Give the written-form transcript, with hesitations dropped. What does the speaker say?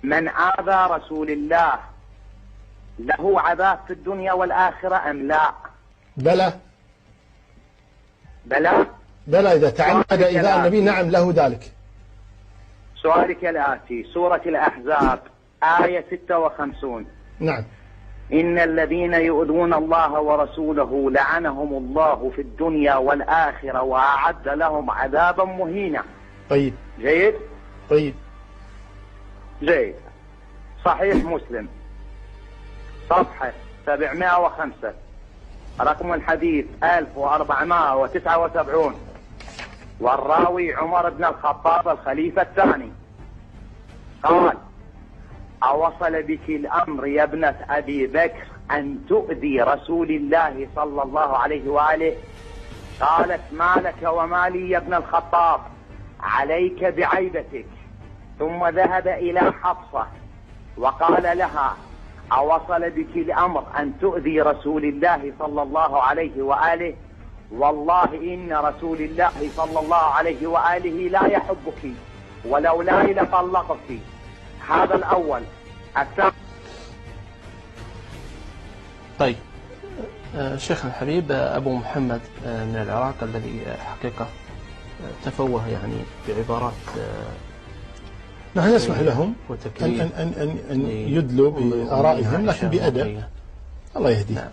من آذى رسول الله له عذاب في الدنيا والآخرة أم لا؟ بلى بلى بلى، إذا تعمد إيذاء النبي نعم له ذلك. سؤالك الآتي، سورة الأحزاب آية 56. نعم. إن الذين يؤذون الله ورسوله لعنهم الله في الدنيا والآخرة وأعد لهم عذابا مهينا. طيب جيد؟ طيب جيد. صحيح مسلم صفحة 705 رقم الحديث 1479، والراوي عمر بن الخطاب الخليفة الثاني قال: أوصل بك الأمر يا ابنة أبي بكر أن تؤذي رسول الله صلى الله عليه وآله؟ قالت: ما لك وما لي يا ابن الخطاب، عليك بعيبتك. ثم ذهب إلى حفصة وقال لها: أوصل بك الأمر أن تؤذي رسول الله صلى الله عليه وآله؟ والله إن رسول الله صلى الله عليه وآله لا يحبك، ولولا لطلقك. هذا الأول. الثاني. طيب شيخ الحبيب، أبو محمد من العراق الذي حقيقة تفوه يعني بعبارات، نحن نسمح لهم أن يدلوا بآرائهم لكن بأدب. الله يهديه.